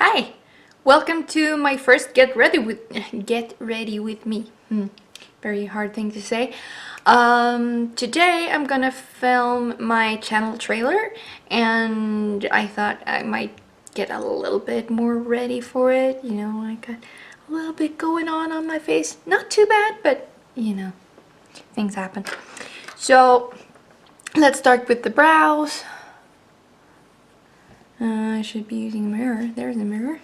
Hi, welcome to my first get ready with me. Very hard thing to say. Today I'm gonna film my channel trailer, and I thought I might get a little bit more ready for it. You know, I got a little bit going on my face. Not too bad, but you know, things happen. So let's start with the brows. I should be using a mirror. There's a mirror.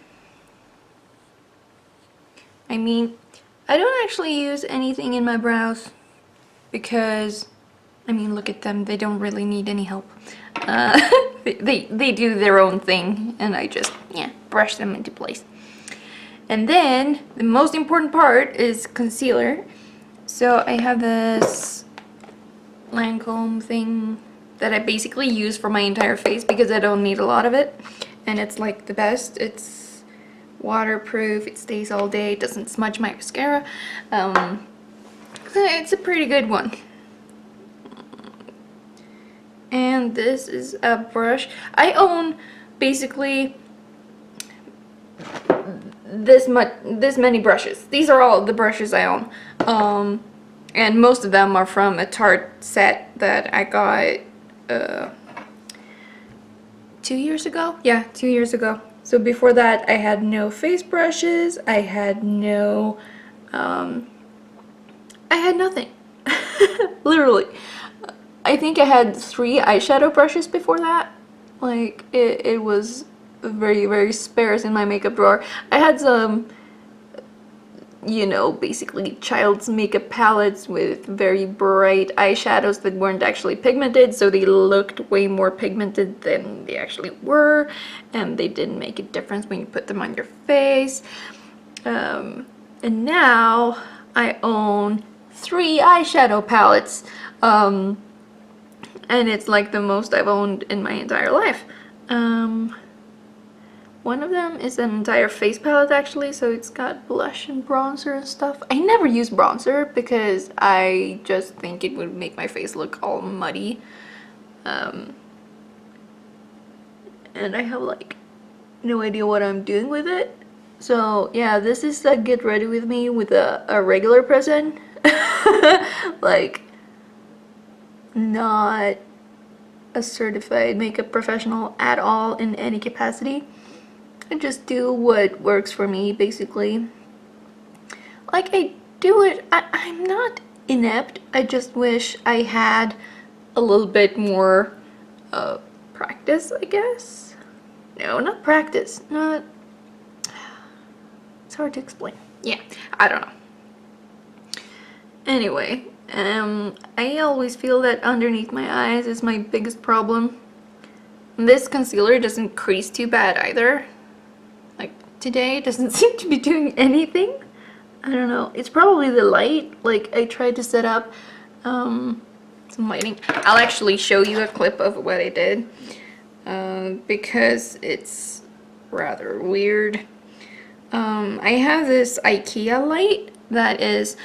I mean, I don't actually use anything in my brows because, I mean, look at them. They don't really need any help. They do their own thing, and I just, brush them into place. And then, the most important part is concealer. So I have this Lancome thing that I basically use for my entire face because I don't need a lot of it, and it's like the best. It's waterproof, it stays all day, it doesn't smudge my mascara. It's a pretty good one. And this is a brush. I own basically this many brushes. These are all the brushes I own. And most of them are from a Tarte set that I got 2 years ago? Yeah, 2 years ago. So before that I had no face brushes, I had no, I had nothing. Literally. I think I had 3 eyeshadow brushes before that. Like, it was very, very sparse in my makeup drawer. I had some, you know, basically child's makeup palettes with very bright eyeshadows that weren't actually pigmented, so they looked way more pigmented than they actually were, and they didn't make a difference when you put them on your face. And now I own 3 eyeshadow palettes, and it's like the most I've owned in my entire life. One of them is an entire face palette actually, so it's got blush and bronzer and stuff. I never use bronzer because I just think it would make my face look all muddy. And I have like no idea what I'm doing with it. So yeah, this is a get ready with me with a regular person. Like, not a certified makeup professional at all in any capacity. I just do what works for me, basically. Like, I do it, I'm not inept, I just wish I had a little bit more practice, I guess? No, not practice, not... It's hard to explain. Yeah, I don't know. Anyway, I always feel that underneath my eyes is my biggest problem. This concealer doesn't crease too bad either. Today it doesn't seem to be doing anything. I don't know. It's probably the light. Like, I tried to set up some lighting. I'll actually show you a clip of what I did because it's rather weird. I have this IKEA light that is,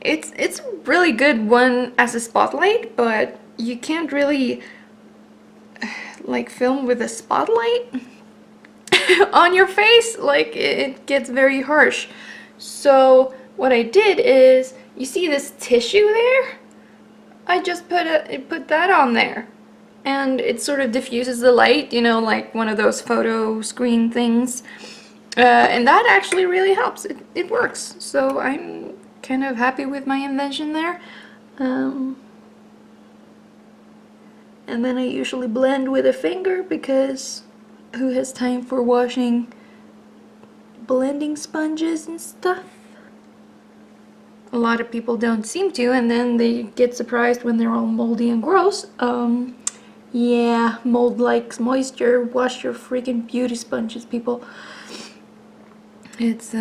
it's a really good one as a spotlight, but you can't really like film with a spotlight on your face. Like, it gets very harsh. So what I did is, you see this tissue there? I just put that on there, and it sort of diffuses the light, you know, like one of those photo screen things, and that actually really helps. It works. So I'm kind of happy with my invention there. And then I usually blend with a finger because who has time for washing blending sponges and stuff? A lot of people don't seem to, and then they get surprised when they're all moldy and gross. Yeah, mold likes moisture. Wash your freaking beauty sponges, people. It's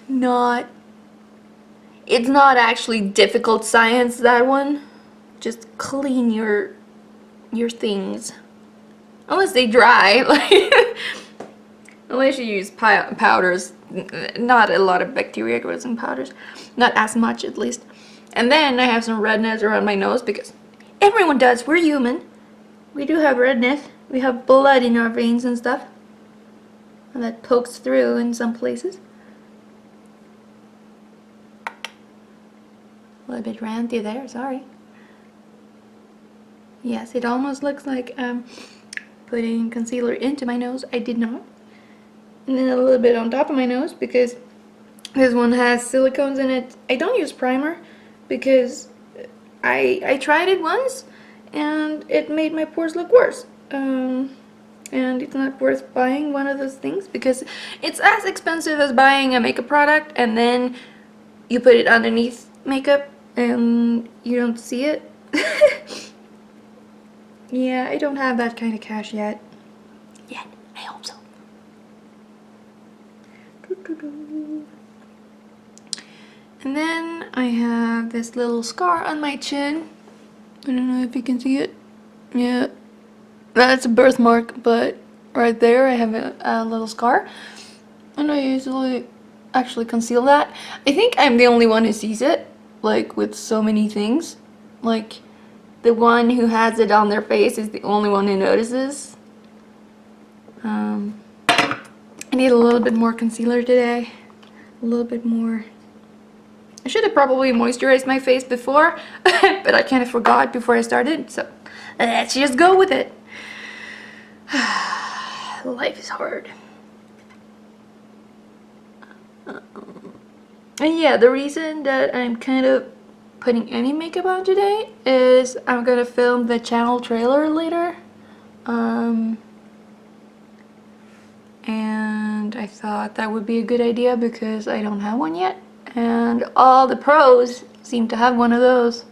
not actually difficult science, that one. Just clean your things. Unless they dry, like, unless you use powders, not a lot of bacteria grows in powders, not as much at least. And then I have some redness around my nose because everyone does, we're human. We do have redness, we have blood in our veins and stuff. and that pokes through in some places. A little bit ranty there, sorry. Yes, it almost looks like putting concealer into my nose. I did not. And then a little bit on top of my nose because this one has silicones in it. I don't use primer because I tried it once and it made my pores look worse. And it's not worth buying one of those things because it's as expensive as buying a makeup product and then you put it underneath makeup and you don't see it. Yeah, I don't have that kind of cash yet. Yet, I hope so. And then I have this little scar on my chin. I don't know if you can see it. Yeah, that's a birthmark, but right there I have a little scar. And I usually actually conceal that. I think I'm the only one who sees it, like with so many things. Like, the one who has it on their face is the only one who notices. I need a little bit more concealer today. A little bit more. I should have probably moisturized my face before, but I kind of forgot before I started, so let's just go with it. Life is hard. And yeah, the reason that I'm kind of putting any makeup on today is I'm gonna film the channel trailer later. And I thought that would be a good idea because I don't have one yet. And all the pros seem to have one of those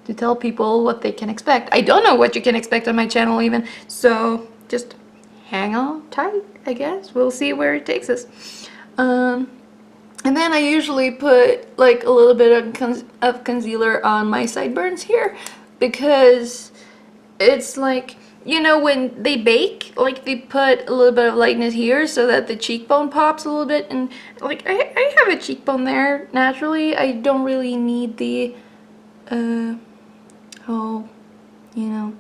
to tell people what they can expect. I don't know what you can expect on my channel even, so just hang on tight, I guess. We'll see where it takes us. And then I usually put like a little bit of concealer on my sideburns here because it's like, you know, when they bake, like they put a little bit of lightness here so that the cheekbone pops a little bit, and like I have a cheekbone there naturally. I don't really need the whole, you know,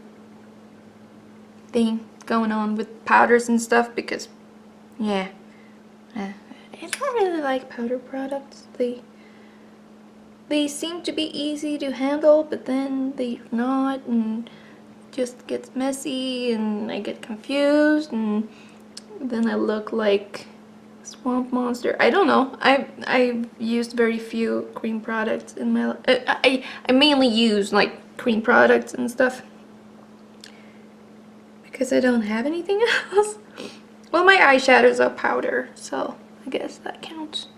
thing going on with powders and stuff because, yeah, I don't really like powder products. They seem to be easy to handle, but then they're not, and just gets messy and I get confused and then I look like a swamp monster. I don't know. I've used very few cream products in my life. I mainly use like cream products and stuff because I don't have anything else. Well, my eyeshadows are powder, so I guess that counts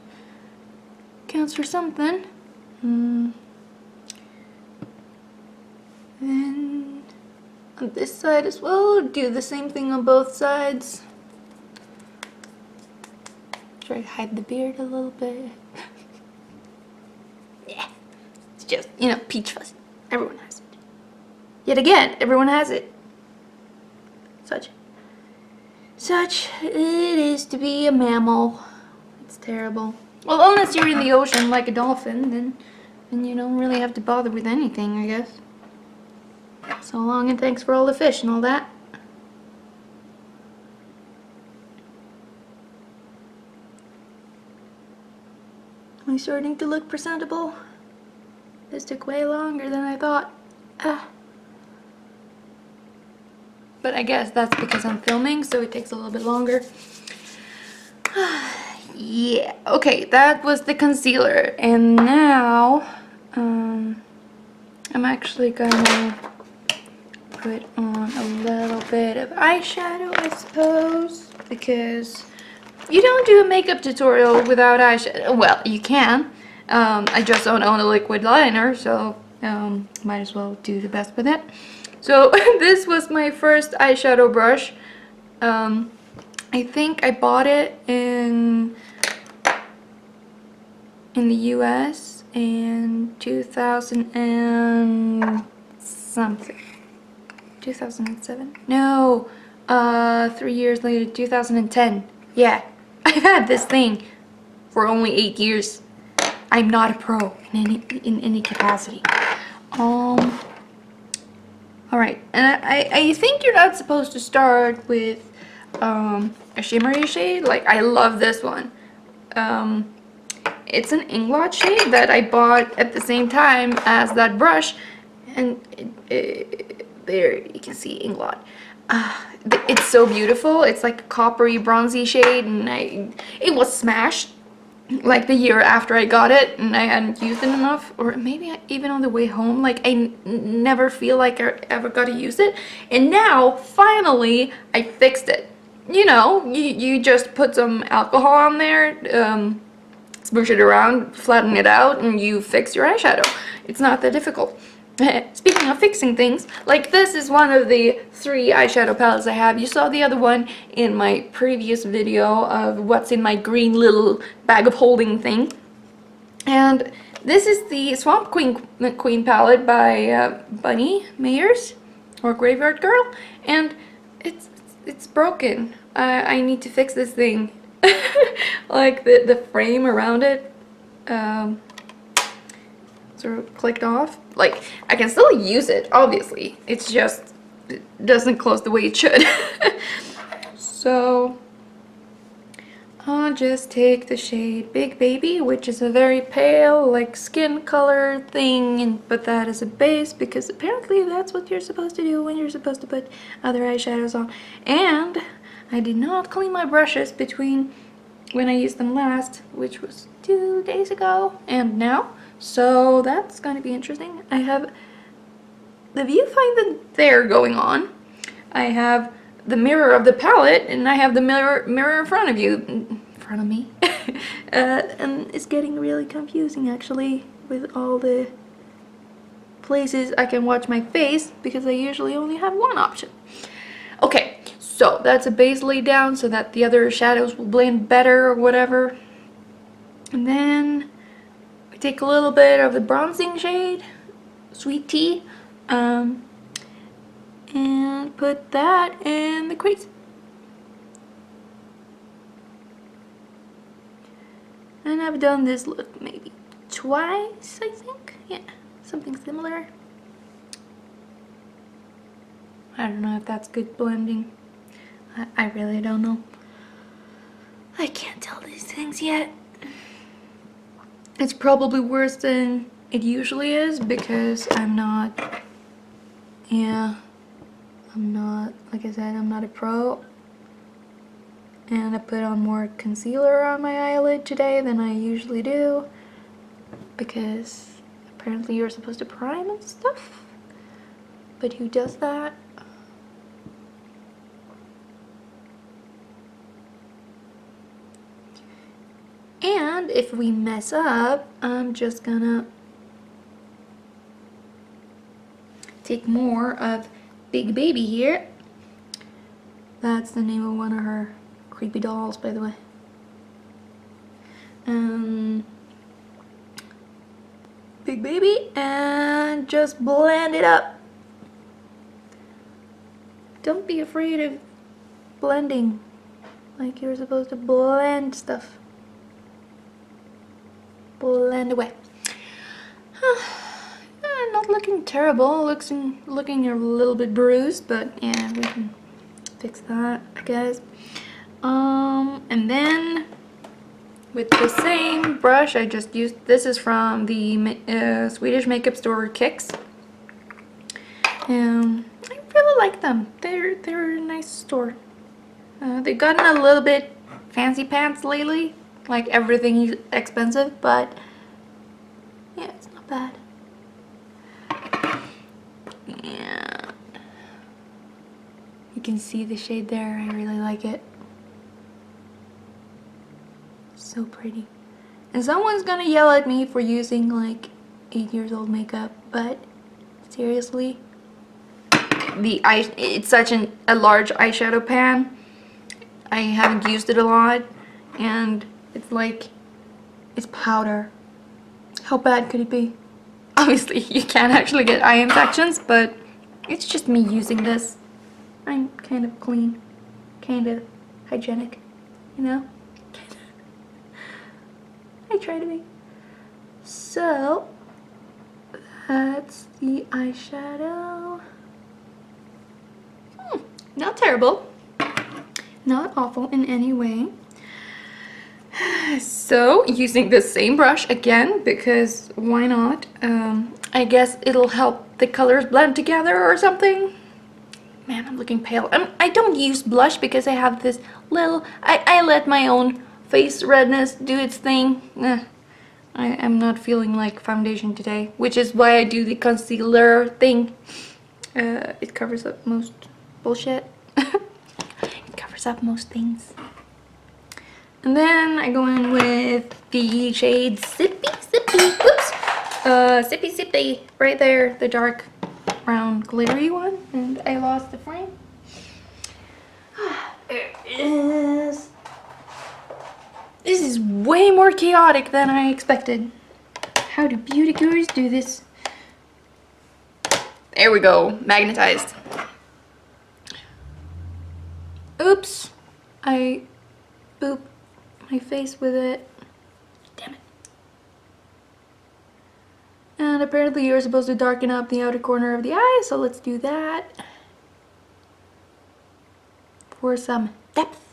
for something. And on this side as well, do the same thing on both sides. Try to hide the beard a little bit. Yeah, it's just, you know, peach fuzz. Everyone has it. Yet again, everyone has it. Such it is to be a mammal. It's terrible. Well, unless you're in the ocean like a dolphin, then you don't really have to bother with anything, I guess. So long and thanks for all the fish and all that. Am I starting to look presentable? This took way longer than I thought. But I guess that's because I'm filming, so it takes a little bit longer. Yeah, okay, that was the concealer. And now, I'm actually gonna put on a little bit of eyeshadow, I suppose, because you don't do a makeup tutorial without eyeshadow. Well, you can. I just don't own a liquid liner, so might as well do the best with it. So this was my first eyeshadow brush. I think I bought it in the US in 2000 and something. 2007? No, 3 years later, 2010. Yeah, I've had this thing for only 8 years. I'm not a pro in any capacity. Alright, and I think you're not supposed to start with a shimmery shade. Like, I love this one. It's an Inglot shade that I bought at the same time as that brush, and there you can see Inglot. It's so beautiful. It's like a coppery bronzy shade, and it was smashed like the year after I got it, and I hadn't used it enough, or maybe even on the way home. Like, I never feel like I ever got to use it, and now finally I fixed it. You know, you just put some alcohol on there, smoosh it around, flatten it out, and you fix your eyeshadow. It's not that difficult. Speaking of fixing things, like, this is one of the 3 eyeshadow palettes I have. You saw the other one in my previous video of what's in my green little bag of holding thing. And this is the Swamp Queen palette by Bunny Mayers, or Graveyard Girl, and it's broken. I need to fix this thing. Like, the frame around it sort of clicked off. Like, I can still use it, obviously. It's just, it doesn't close the way it should. So I'll just take the shade Big Baby, which is a very pale, like, skin color thing, and put that as a base, because apparently that's what you're supposed to do when you're supposed to put other eyeshadows on. And I did not clean my brushes between when I used them last, which was 2 days ago, and now. So that's going to be interesting. I have the viewfinder there going on. I have the mirror of the palette, and I have the mirror in front of you, in front of me. And it's getting really confusing, actually, with all the places I can watch my face, because I usually only have one option. Okay, so that's a base laid down so that the other shadows will blend better or whatever. And then we take a little bit of the bronzing shade, Sweet Tea, and put that in the crease. And I've done this look maybe twice, I think. Yeah, something similar. I don't know if that's good blending. I really don't know. I can't tell these things yet. It's probably worse than it usually is, because I'm not, like I said, I'm not a pro. And I put on more concealer on my eyelid today than I usually do, because apparently you're supposed to prime and stuff. But who does that? And if we mess up, I'm just gonna take more of Big Baby here. That's the name of one of her creepy dolls, by the way. Big Baby, and just blend it up. Don't be afraid of blending. Like, you're supposed to blend stuff. Blend away. Not looking terrible. Looking a little bit bruised, but yeah, we can fix that, I guess. And then with the same brush, I just used, this is from the Swedish makeup store Kicks. I really like them. They're a nice store. They've gotten a little bit fancy pants lately. Like, everything is expensive, but yeah, it's not bad. Yeah, you can see the shade there. I really like it. So pretty. And someone's gonna yell at me for using like 8 years old makeup, but seriously, it's such a large eyeshadow pan. I haven't used it a lot, and it's like, it's powder. How bad could it be? Obviously, you can't actually get eye infections, but it's just me using this. I'm kind of clean, kind of hygienic, you know? I try to be. So, that's the eyeshadow. Not terrible. not awful in any way. So, using the same brush again, because why not? I guess it'll help the colors blend together or something. Man, I'm looking pale. I don't use blush because I have this little... I let my own face redness do its thing. I'm not feeling like foundation today, which is why I do the concealer thing. It covers up most bullshit. It covers up most things. And then I go in with the shade Sippy Sippy. Whoops! Sippy Sippy. Right there, the dark brown glittery one. And I lost the frame. There it is. This is way more chaotic than I expected. How do beauty gurus do this? There we go. Magnetized. Oops. I booped my face with it. Damn it. And apparently you're supposed to darken up the outer corner of the eye, so let's do that. For some depth.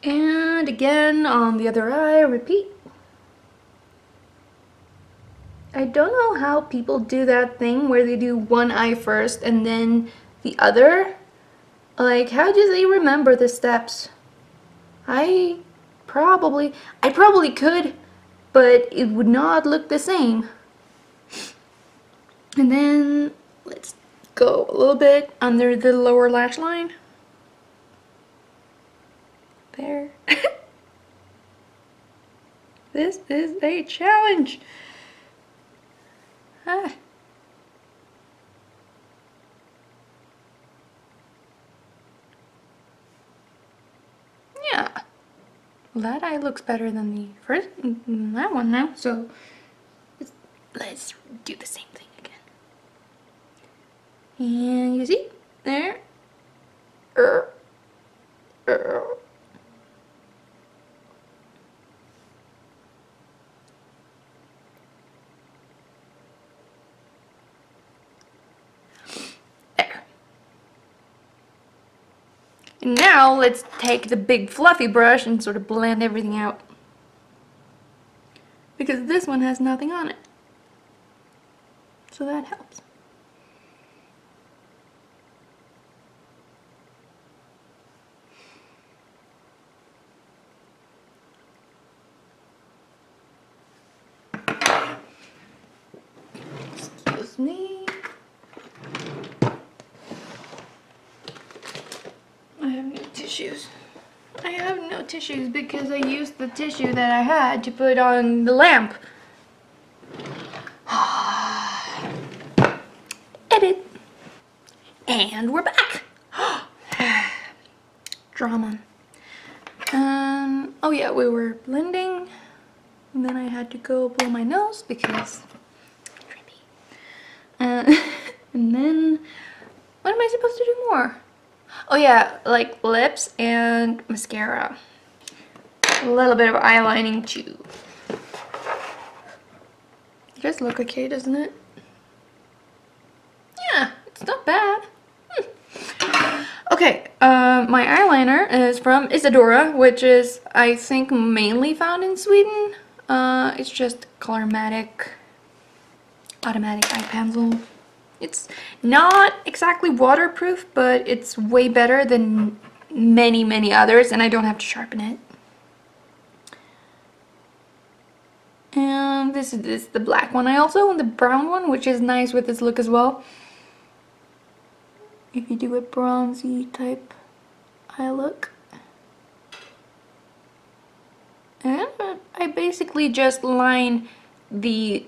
And again on the other eye, repeat. I don't know how people do that thing where they do one eye first and then the other. Like, how do they remember the steps? I probably could, but it would not look the same. And then let's go a little bit under the lower lash line. There. This is a challenge. Ah. Yeah. Well, that eye looks better than the first, that one now, so let's do the same thing again. And you see? There. And now let's take the big fluffy brush and sort of blend everything out. Because this one has nothing on it. So that helps. Excuse me. I have no tissues. I have no tissues because I used the tissue that I had to put on the lamp. Edit. And we're back. Drama. Oh yeah, we were blending. And then I had to go blow my nose because trippy. And then, what am I supposed to do more? Oh yeah, like lips and mascara. A little bit of eyelining too. It does look okay, doesn't it? Yeah, it's not bad. Okay, my eyeliner is from Isadora, which is, I think, mainly found in Sweden. It's just Colormatic automatic eye pencil. It's not exactly waterproof, but it's way better than many others, and I don't have to sharpen it. And this is the black one. I also own the brown one, which is nice with this look as well. If you do a bronzy type eye look. And I basically just line the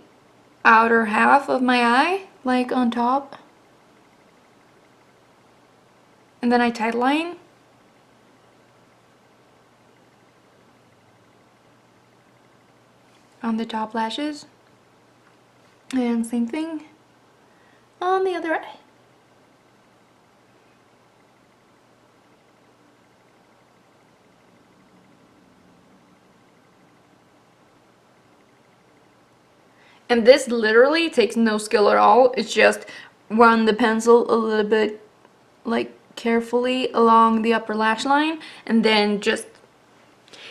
outer half of my eye, like on top. And then I tight line. On the top lashes. And same thing on the other eye. And this literally takes no skill at all. It's just run the pencil a little bit like carefully along the upper lash line, and then just,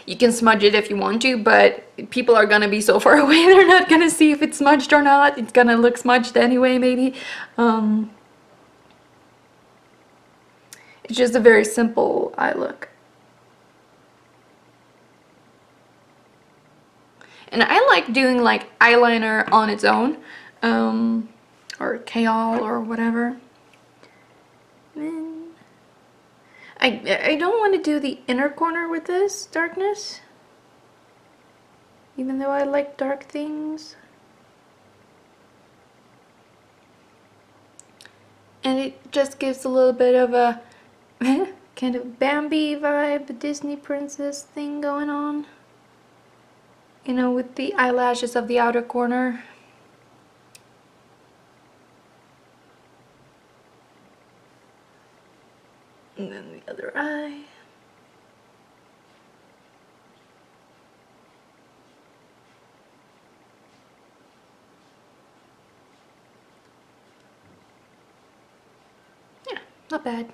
you can smudge it if you want to, but people are gonna be so far away they're not gonna see if it's smudged or not. It's gonna look smudged anyway, maybe. It's just a very simple eye look. And I like doing like eyeliner on its own, or Kajal or whatever. I don't want to do the inner corner with this darkness, even though I like dark things. And it just gives a little bit of a kind of Bambi vibe, Disney princess thing going on. You know, with the eyelashes of the outer corner. And then the other eye. Yeah, not bad.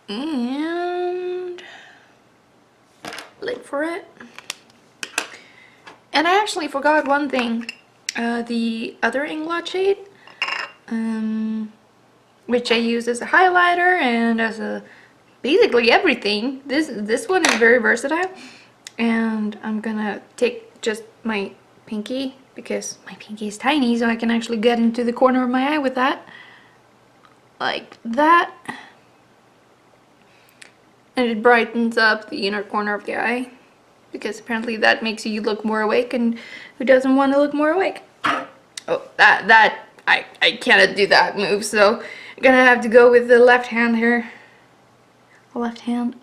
And lid for it. And I actually forgot one thing. The other Inglot shade, which I use as a highlighter and as a basically everything. This one is very versatile. And I'm gonna take just my pinky, because my pinky is tiny, so I can actually get into the corner of my eye with that. Like that. And it brightens up the inner corner of the eye, because apparently that makes you look more awake, and who doesn't want to look more awake? Oh, I cannot do that move, so I'm gonna have to go with the left hand here. Left hand.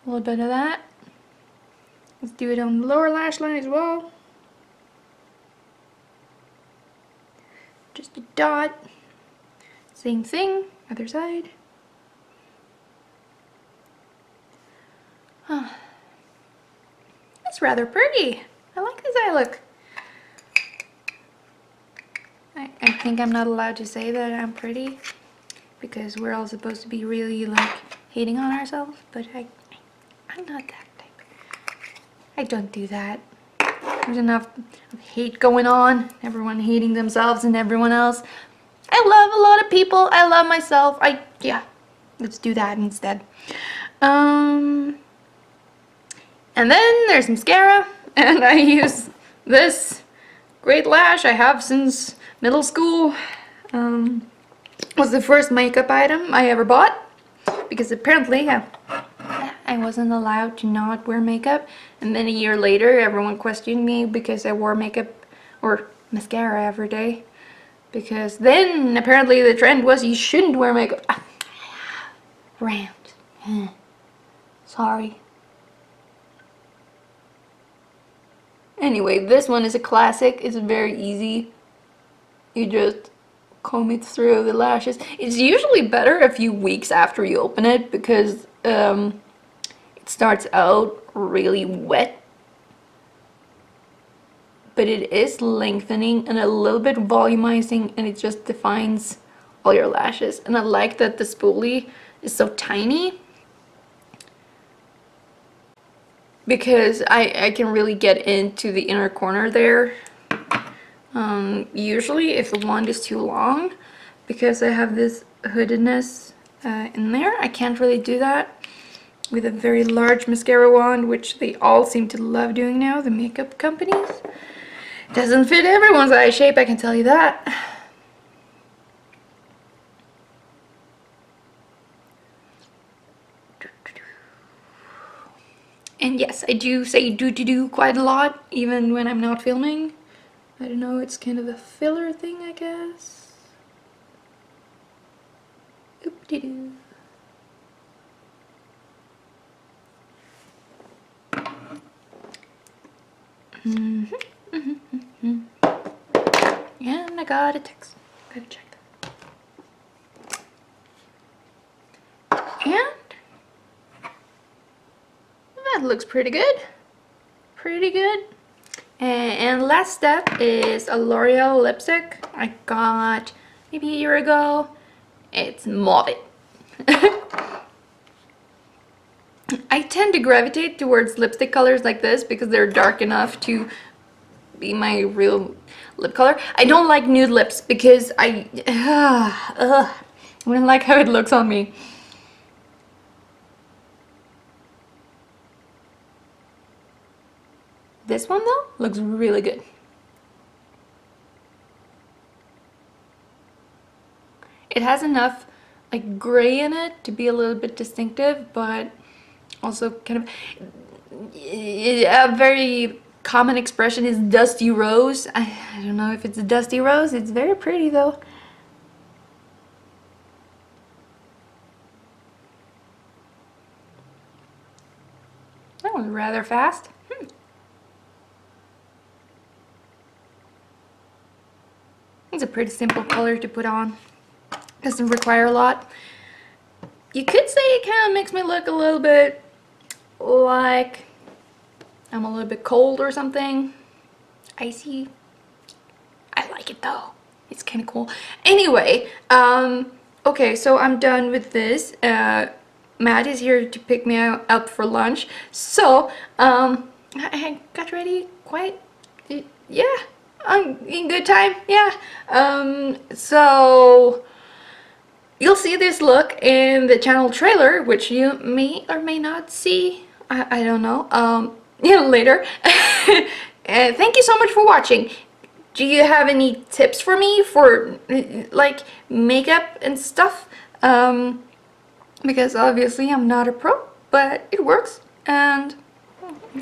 A little bit of that. Let's do it on the lower lash line as well. Just a dot. Same thing, other side. Oh, that's rather pretty. I like this eye look. I think I'm not allowed to say that I'm pretty, because we're all supposed to be really like hating on ourselves, but I'm not that type. I don't do that. There's enough hate going on, everyone hating themselves and everyone else. I love a lot of people, I love myself. Yeah, let's do that instead. And then there's mascara, and I use this great lash I have since middle school. Was the first makeup item I ever bought, because apparently I wasn't allowed to not wear makeup, and then a year later everyone questioned me because I wore makeup or mascara every day, because then apparently the trend was you shouldn't wear makeup. Rant. Sorry. Anyway, this one is a classic. It's very easy. You just comb it through the lashes. It's usually better a few weeks after you open it, because it starts out really wet, but it is lengthening and a little bit volumizing, and it just defines all your lashes. And I like that the spoolie is so tiny, because I can really get into the inner corner there. Usually if the wand is too long, because I have this hoodedness in there, I can't really do that with a very large mascara wand, which they all seem to love doing now, the makeup companies. It doesn't fit everyone's eye shape, I can tell you that. And yes, I do say do quite a lot, even when I'm not filming. I don't know, it's kind of a filler thing, I guess. Oop-de-doo. And I got a text. Gotta check that. And that looks pretty good. Pretty good. And last step is a L'Oreal lipstick I got maybe a year ago. It's mauve. I tend to gravitate towards lipstick colors like this because they're dark enough to be my real lip color. I don't like nude lips because I don't like how it looks on me. This one though looks really good. It has enough like gray in it to be a little bit distinctive, but also kind of a very common expression is dusty rose. I don't know if it's a dusty rose. It's very pretty though. That was rather fast. It's a pretty simple color to put on. Doesn't require a lot. You could say it kind of makes me look a little bit like I'm a little bit cold or something. Icy. I like it though. It's kind of cool. Anyway, okay, so I'm done with this. Matt is here to pick me up for lunch. So, I got ready quite, yeah, in good time, yeah. So you'll see this look in the channel trailer, which you may or may not see. I don't know. Yeah, later. Thank you so much for watching. Do you have any tips for me for like makeup and stuff? Because obviously I'm not a pro, but it works, and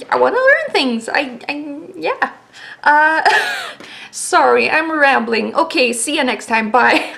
I want to learn things. Yeah. Sorry, I'm rambling. Okay, see you next time. Bye.